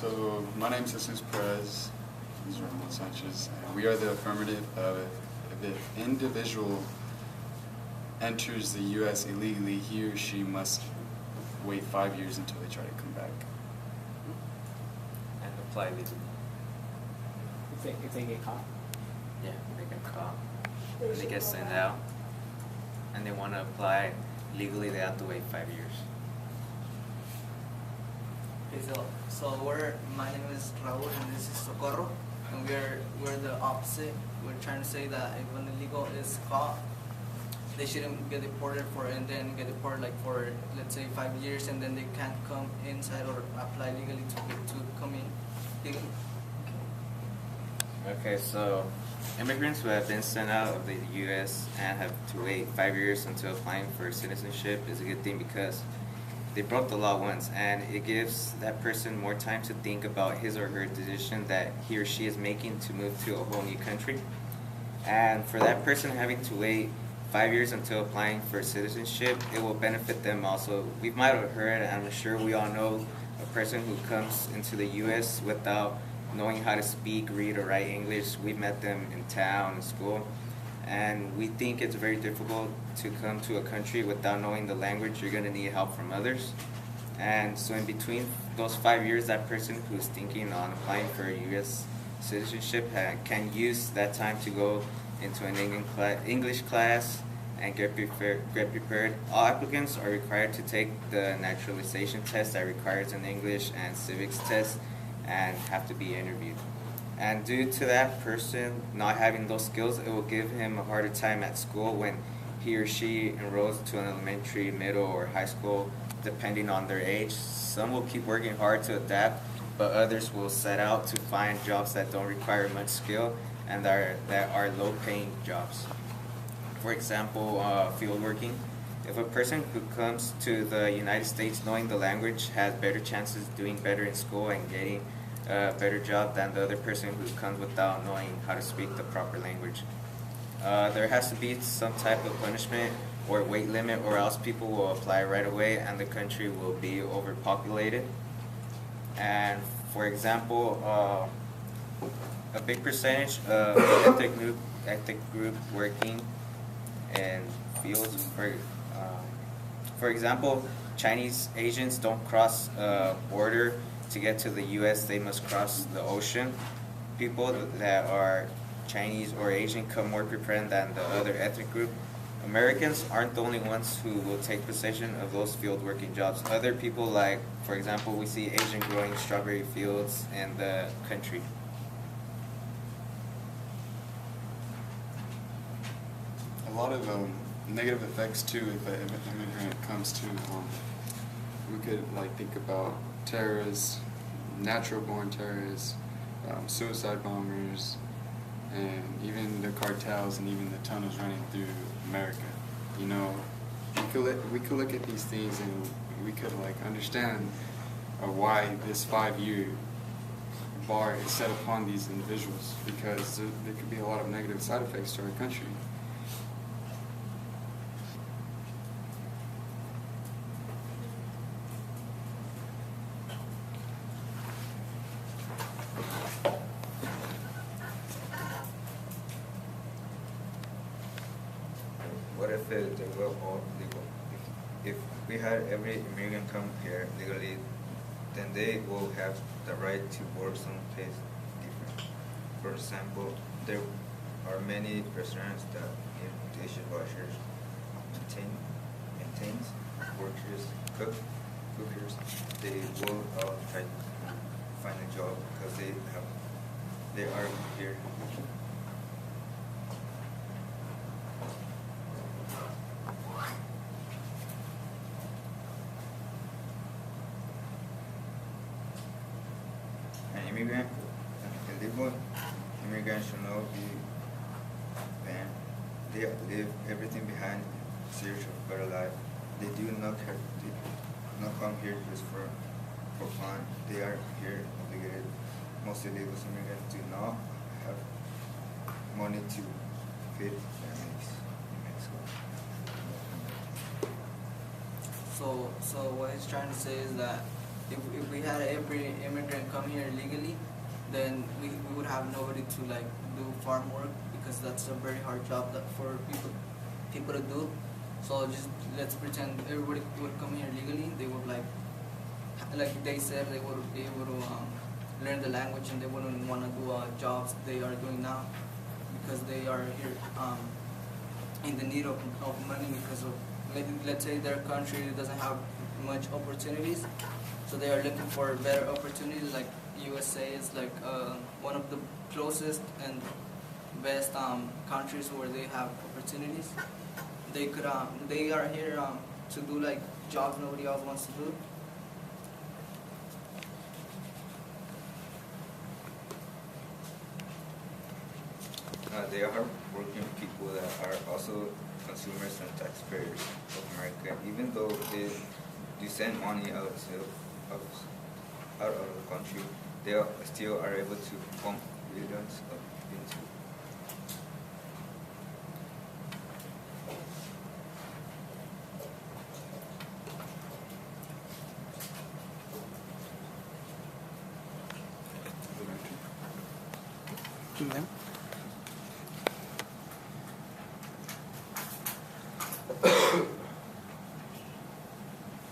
So my name is Jesus Perez. He's Ramon Sanchez, and we are the affirmative. If an individual enters the U.S. illegally, he or she must wait 5 years until they try to come back. And apply legally. If they get caught. Yeah, they get caught. And they get sent out. And they want to apply legally, they have to wait 5 years. Okay, my name is Raul and this is Socorro, and we're the opposite. We're trying to say that if an illegal is caught, they shouldn't get deported and then get deported like for, let's say, 5 years, and then they can't come inside or apply legally to come in legally. Okay, so immigrants who have been sent out of the U.S. and have to wait 5 years until applying for citizenship is a good thing because they broke the law once, and it gives that person more time to think about his or her decision that he or she is making to move to a whole new country. And for that person having to wait 5 years until applying for citizenship, it will benefit them also. We might have heard, and I'm sure we all know, a person who comes into the U.S. without knowing how to speak, read, or write English. We've met them in town, in school, and we think it's very difficult to come to a country without knowing the language. You're going to need help from others. And so in between those 5 years, that person who's thinking on applying for a U.S. citizenship can use that time to go into an English class and get prepared. All applicants are required to take the naturalization test that requires an English and civics test and have to be interviewed. And due to that person not having those skills, it will give him a harder time at school when he or she enrolls to an elementary, middle, or high school, depending on their age. Some will keep working hard to adapt, but others will set out to find jobs that don't require much skill and that are low-paying jobs. For example, field working. If a person who comes to the United States knowing the language has better chances of doing better in school and getting a better job than the other person who comes without knowing how to speak the proper language. There has to be some type of punishment or weight limit, or else people will apply right away and the country will be overpopulated. And for example, a big percentage of the ethnic group working in fields, for example, Chinese Asians don't cross a border to get to the U.S. They must cross the ocean. People that are Chinese or Asian come more prepared than the other ethnic group. Americans aren't the only ones who will take possession of those field working jobs. Other people, like, for example, we see Asian growing strawberry fields in the country. A lot of negative effects too if an immigrant comes to. We could think about terrorists, natural-born terrorists, suicide bombers, and even the cartels and even the tunnels running through America. You know, we could look at these things and we could understand why this 5-year bar is set upon these individuals, because there could be a lot of negative side effects to our country. What if they were all legal? If we had every immigrant come here legally, then they will have the right to work someplace different. For example, there are many restaurants that need dishwashers, maintains, workers, cookers. They will all try to find a job because they are here. Illegal immigrants should not be banned. They leave everything behind in search of a better life. They do not come here just for fun. They are here obligated. Most illegal immigrants do not have money to feed families in Mexico. So what he's trying to say is that if we had every immigrant come here legally, then we would have nobody to like do farm work because that's a very hard job that for people to do. So just let's pretend everybody would come here legally. They would like they said they would be able to learn the language and they wouldn't want to do jobs they are doing now because they are here in the need of money because of let's say their country doesn't have much opportunities, so they are looking for better opportunities. Like USA is like one of the closest and best countries where they have opportunities. They could they are here to do like jobs nobody else wants to do. They are working people that are also consumers and taxpayers of America. Even though they send money out of the country, they still are able to pump billions into.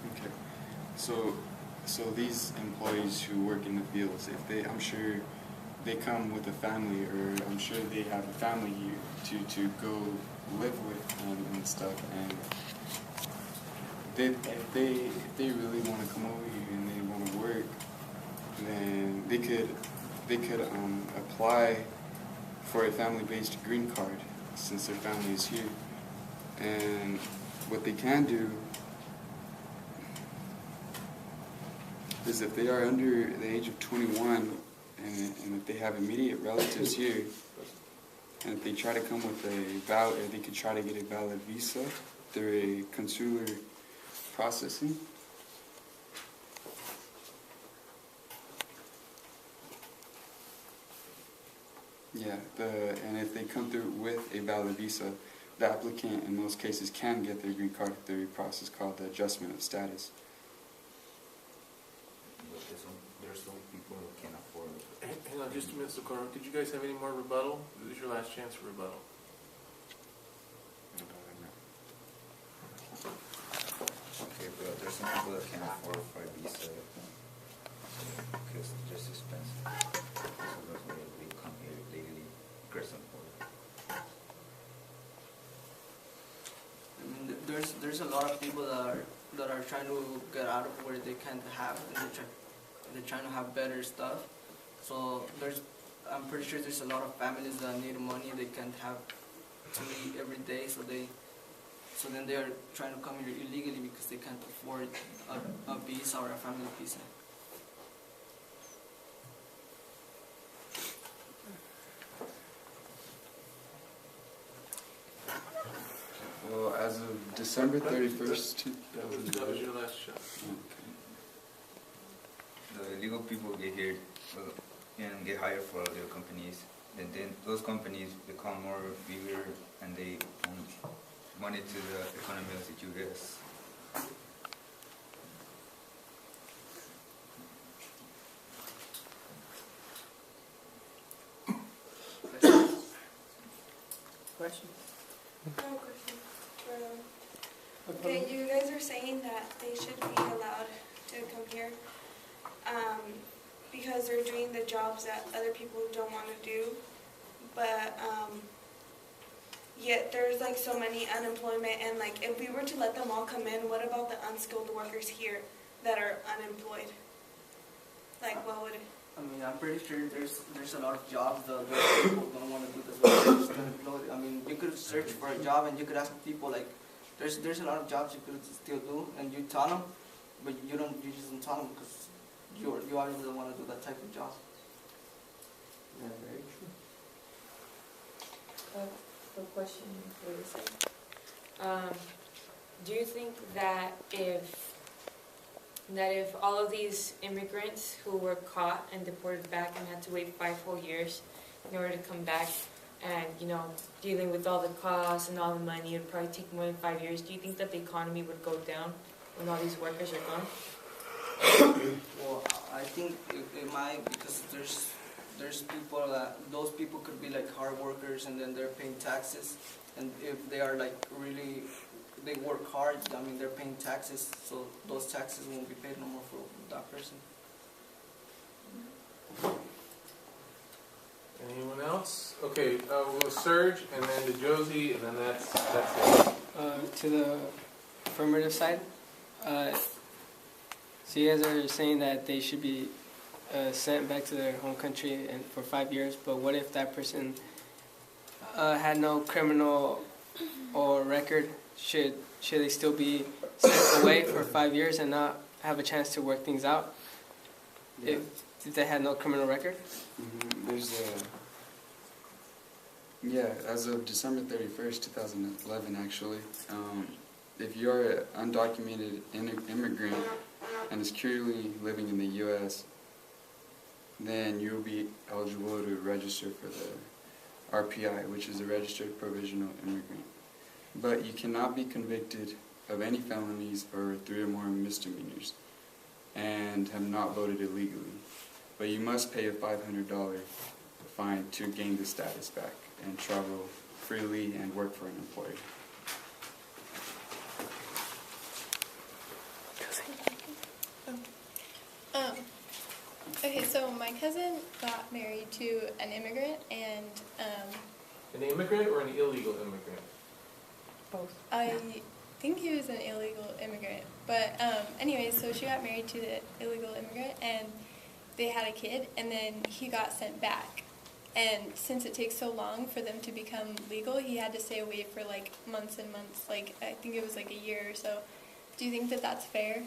Okay, so these employees who work in the fields, if they, I'm sure they come with a family, or I'm sure they have a family here to go live with and stuff, and if they really want to come over here and they want to work, then they could apply for a family-based green card since their family is here. And what they can do is if they are under the age of 21 and if they have immediate relatives here, and if they try to come with they could try to get a valid visa through a consular processing. Yeah, and if they come through with a valid visa, the applicant in most cases can get their green card through a process called the adjustment of status. But there's some people who can't afford it. Hang on just a minute, Socorro. Did you guys have any more rebuttal? This is your last chance for rebuttal. Okay, but there's some people that can't afford a visa because it's just expensive. So that's why they come here legally, Crescent Point. I mean, there's a lot of people that are trying to get out of where they can't have, and they're trying to have better stuff. So I'm pretty sure there's a lot of families that need money they can't have to eat every day. So then they are trying to come here illegally because they can't afford a visa or a family visa. Well, as of December 31st, That was your last shot. The illegal people get here and get hired for their companies, and then those companies become more bigger and they own money to the economy of the U.S. Question? I have a question. Okay, you guys are saying that they should be allowed to come here because they're doing the jobs that other people don't want to do, but yet there's like so many unemployment, and like if we were to let them all come in, what about the unskilled workers here that are unemployed? Like what would it? I mean, I'm pretty sure there's a lot of jobs that people don't want to do this well. They're just unemployed. I mean, you could search for a job and you could ask people like, there's a lot of jobs you could still do, and you tell them, but you just don't tell them because you obviously don't want to do that type of job. Yeah, very true. A question for you, sir. Do you think that if all of these immigrants who were caught and deported back and had to wait 5 whole years in order to come back, and dealing with all the costs and all the money, it would probably take more than 5 years, do you think that the economy would go down when all these workers are gone? Well, I think it might, because there's people that, those people could be like hard workers and then they're paying taxes, and if they are like really, they work hard, I mean they're paying taxes, so those taxes won't be paid no more for that person. Anyone else? Okay, we'll go Serge, and then to Josie, and then that's it. To the affirmative side, so you guys are saying that they should be sent back to their home country and for 5 years, but what if that person had no criminal or record? Should they still be sent away for 5 years and not have a chance to work things out if they had no criminal record? There's as of December 31st, 2011, actually, if you're an undocumented immigrant and is currently living in the U.S., then you'll be eligible to register for the RPI, which is a Registered Provisional Immigrant. But you cannot be convicted of any felonies or 3 or more misdemeanors and have not voted illegally. But you must pay a $500 fine to gain the status back and travel freely and work for an employer. Okay, so my cousin got married to an immigrant, and An immigrant or an illegal immigrant? both. I think he was an illegal immigrant, but anyways, so she got married to the illegal immigrant, and they had a kid, and then he got sent back. And since it takes so long for them to become legal, he had to stay away for like months and months. Like I think it was like a year or so. Do you think that that's fair?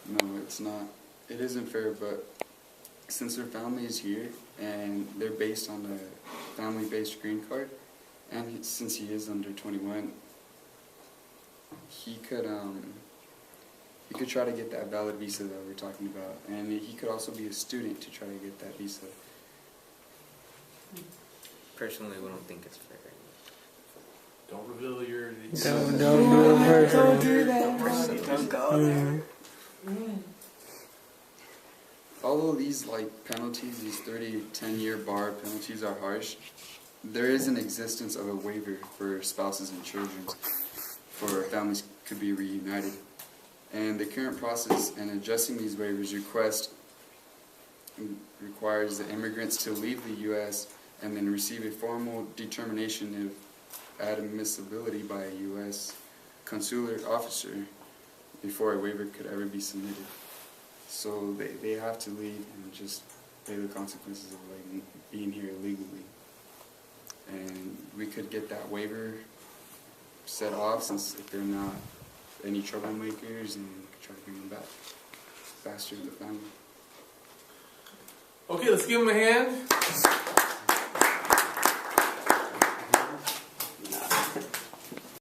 No, it's not. It isn't fair, but since their family is here and they're based on a family-based green card, and since he is under 21, he could try to get that valid visa that we're talking about, and he could also be a student to try to get that visa. Personally, we don't think it's fair. Don't reveal your... Don't do that. Don't go there. Although these penalties, these 30, 10-year bar penalties are harsh, there is an existence of a waiver for spouses and children for families could be reunited. And the current process in adjusting these waivers requires the immigrants to leave the U.S. and then receive a formal determination of admissibility by a U.S. consular officer before a waiver could ever be submitted. So they have to leave and just pay the consequences of being here illegally. And we could get that waiver set off, since if they're not any troublemakers, and try to bring them back faster to the family. Okay, let's give him a hand.